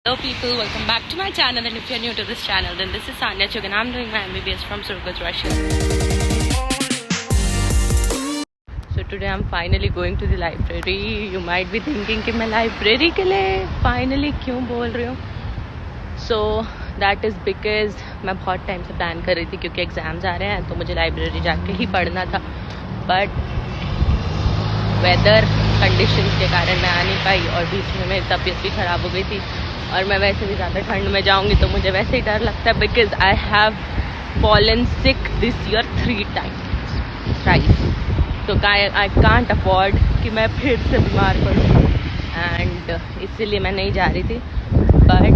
Hello people, welcome back to my channel, and if you're new to this channel then this is Sanya Chug and I'm doing my MBBS from Surgut, Russia. So today I'm finally going to the library. You might be thinking कि मैं library के लिए finally क्यों बोल रही हूँ. So that is because मैं बहुत टाइम से प्लान कर रही थी क्योंकि एग्ज़ाम्स आ रहे हैं तो मुझे लाइब्रेरी जाके ही पढ़ना था, बट वेदर कंडीशंस के कारण मैं आ नहीं पाई और बीच में मेरी तबीयत भी ख़राब हो गई थी और मैं वैसे भी ज़्यादा ठंड में जाऊंगी तो मुझे वैसे ही डर लगता है because I have fallen sick this year 3 times right. तो आई कांट अफोर्ड कि मैं फिर से बीमार पड़ूँ एंड इसीलिए मैं नहीं जा रही थी. बट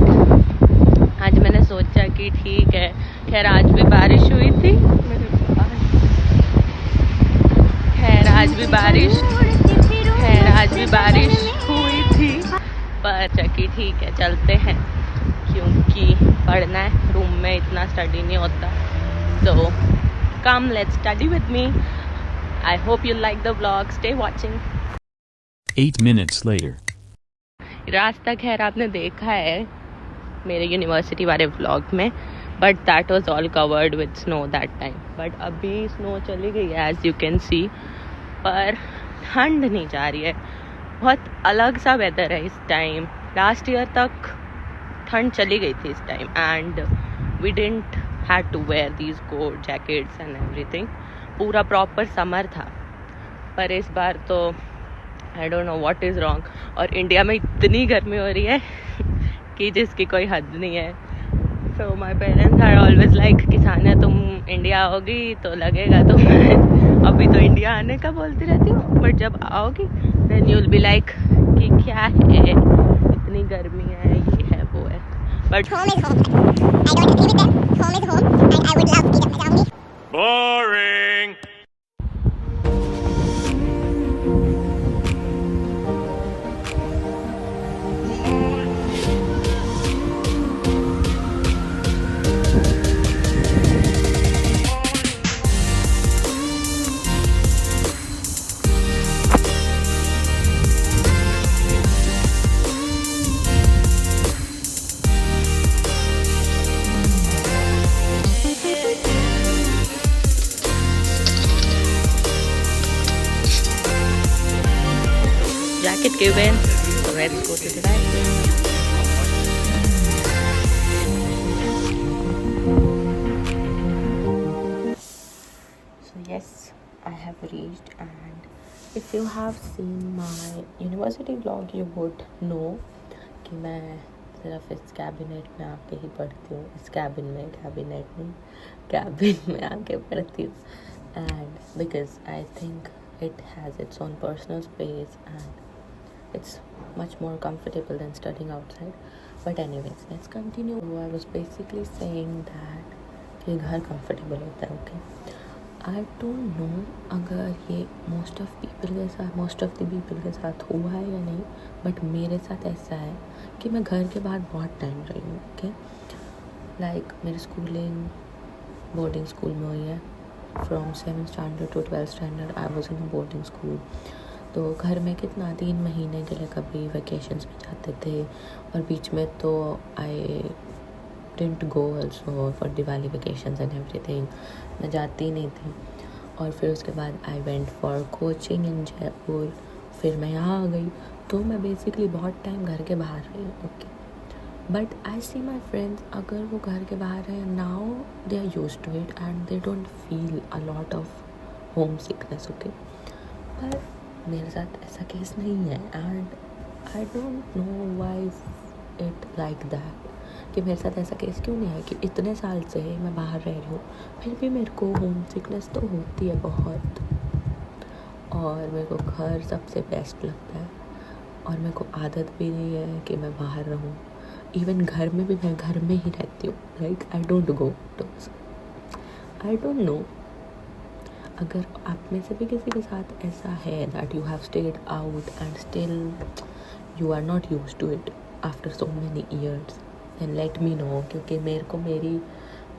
आज मैंने सोचा कि ठीक है, खैर आज भी बारिश हुई थी, आज भी बारिश हुई थी, पर चकी ठीक है चलते हैं क्योंकि पढ़ना है. रूम में इतना स्टडी नहीं होता. So come let's study with me. I hope you like the vlog. Stay watching. 8 minutes later. रास्ता खैर आपने देखा है मेरे यूनिवर्सिटी वाले व्लॉग में, but that was all covered with snow that time. But अभी स्नो चली गई है एज यू कैन सी, पर ठंड नहीं जा रही है. बहुत अलग सा वेदर है इस टाइम. लास्ट ईयर तक ठंड चली गई थी इस time and we didn't had to wear these coat jackets and everything. पूरा प्रॉपर समर था, पर इस बार तो I don't know what is wrong. और इंडिया में इतनी गर्मी हो रही है कि जिसकी कोई हद नहीं है. So my parents are always like कि सानिया तुम इंडिया आओगी तो लगेगा तुम अभी तो इंडिया आने का बोलती रहती हो, बट जब आओगी then you will be like कि क्या है इतनी गर्मी है, ये है वो है. But home is home. I don't agree with them. Home is home and I would love to be there. Boring. jacket given, so let's go to the library. So yes, I have reached, and if you have seen my university vlog you would know कि मैं सिर्फ इस cabinet में आके ही पढ़ती हूँ. इस cabinet नहीं, कैबिन में आके पढ़ती हूँ. And because I think it has its own personal space and it's much more comfortable than studying outside. But anyways, let's continue. I was basically saying that कि घर comfortable होता है. okay, I don't know अगर ये most of the people के साथ हुआ है या नहीं, but मेरे साथ ऐसा है कि मैं घर के बाहर बहुत टाइम रही हूँ. okay, like मेरी स्कूलिंग बोर्डिंग स्कूल में हुई है. From 7th standard to 12th standard I was in a boarding school. तो घर में कितना 3 महीने के लिए कभी वेकेशंस में जाते थे, और बीच में तो I didn't go also for Diwali vacations and everything. मैं जाती नहीं थी. और फिर उसके बाद आई वेंट फॉर कोचिंग इन जयपुर. फिर मैं यहाँ आ गई, तो मैं बेसिकली बहुत टाइम घर के बाहर रही हूँ. Okay, but I see my friends अगर वो घर के बाहर हैं now they are used to it and they don't feel a lot of home sickness. Okay, पर मेरे साथ ऐसा केस नहीं है and I don't know why it like that कि मेरे साथ ऐसा केस क्यों नहीं है कि इतने साल से मैं बाहर रह रही हूँ फिर भी मेरे को होम सिकनेस तो होती है बहुत. और मेरे को घर सबसे बेस्ट लगता है और मेरे को आदत भी नहीं है कि मैं बाहर रहूँ. इवन घर में भी मैं घर में ही रहती हूँ. Like I don't go to. I don't know अगर आप में से भी किसी के साथ ऐसा है that you have stayed out and still you are not used to it after so many years, then let me know, क्योंकि मेरे को मेरी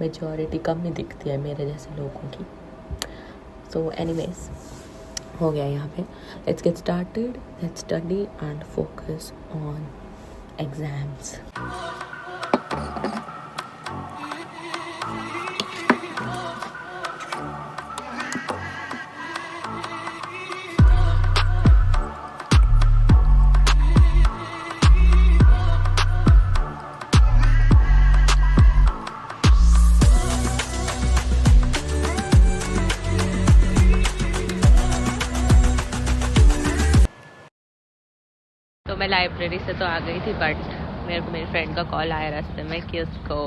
मेजॉरिटी कम ही दिखती है मेरे जैसे लोगों की. सो एनीवेज हो गया यहाँ पे. Let's get started. Let's study and focus on exams. तो मैं लाइब्रेरी से तो आ गई थी, बट मेरे को मेरी फ्रेंड का कॉल आया रास्ते में कि उसको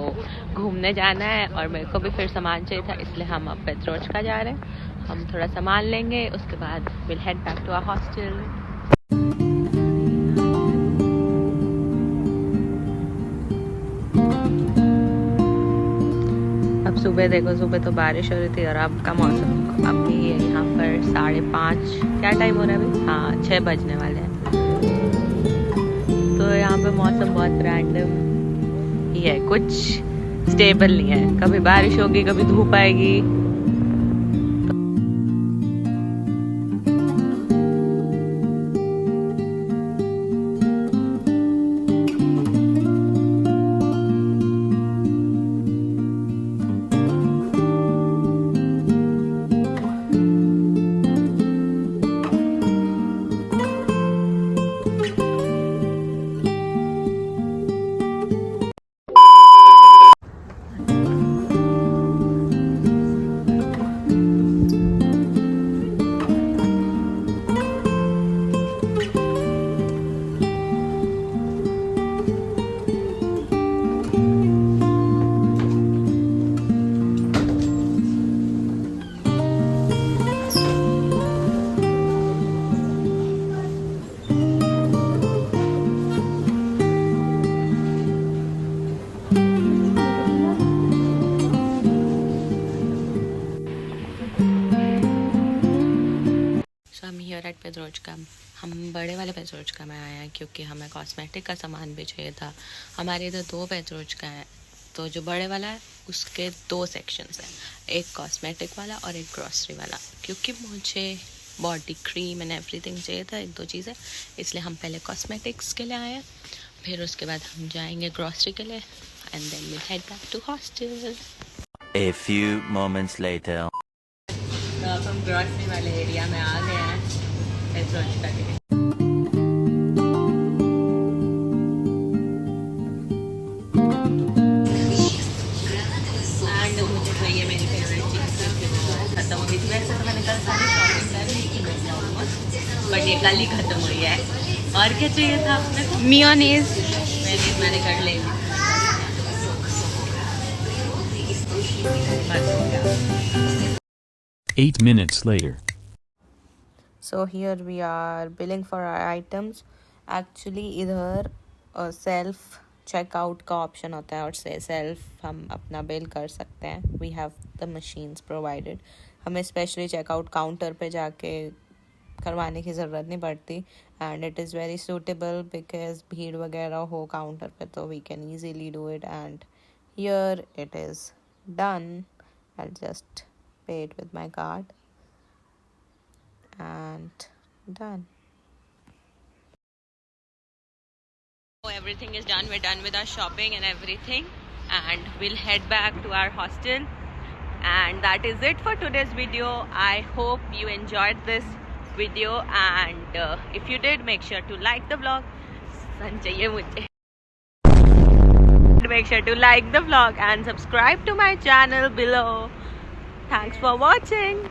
घूमने जाना है और मेरे को भी फिर सामान चाहिए था, इसलिए हम अब पेत्रोचका जा रहे हैं। हम थोड़ा सामान लेंगे, उसके बाद will head back to our hostel. अब सुबह देखो, सुबह तो बारिश हो रही थी और अब का मौसम अभी यहाँ पर 5:30, क्या टाइम हो रहा है अभी? हाँ, 6 बजने वाले हैं। तो यहाँ पे मौसम बहुत रैंडम ही है, कुछ स्टेबल नहीं है, कभी बारिश होगी कभी धूप आएगी। एट पेत्रोचका, हम बड़े वाले पेत्रोचका में आए हैं क्योंकि हमें कॉस्मेटिक का सामान भी चाहिए था। हमारे इधर 2 पेत्रोचका है, तो जो बड़े वाला है उसके 2 सेक्शंस हैं, एक कॉस्मेटिक वाला और एक ग्रॉसरी वाला। क्योंकि मुझे बॉडी क्रीम एंड एवरीथिंग चाहिए था, 1-2 चीज़ें, इसलिए हम पहले कॉस्मेटिक्स के लिए आए हैं, फिर उसके बाद हम जाएंगे ग्रॉसरी के लिए and then we head back to hostel. A few moments later. तो अब हम ग्रॉसरी वाले एरिया में आ गए हैं पेत्रोचका के लिए। एंड मुझे चाहिए मेरी फेवरेट चीज़, खत्म हो गई थी। वैसे तो मैंने कल सारी शॉपिंग कर ली थी ऑलमोस्ट, बट ये कल ही खत्म हुई है। और क्या चाहिए था आपने? मेयोनेज़ मैंने कर ली। 8 minutes later. So here we are billing for our items. Actually इधर सेल्फ चेकआउट का ऑप्शन होता है और से सेल्फ हम अपना बिल कर सकते हैं। We have the machines provided. हमें स्पेशली चेकआउट काउंटर पे जाके करवाने की ज़रूरत नहीं पड़ती and it is very suitable because भीड़ वगैरह हो काउंटर पे तो we can easily do it and here it is done. I'll just pay it with my card and done. So everything is done. We're done with our shopping and everything, and we'll head back to our hostel. And that is it for today's video. I hope you enjoyed this video, and if you did, make sure to like the vlog. Make sure to like the vlog and subscribe to my channel below. Thanks for watching.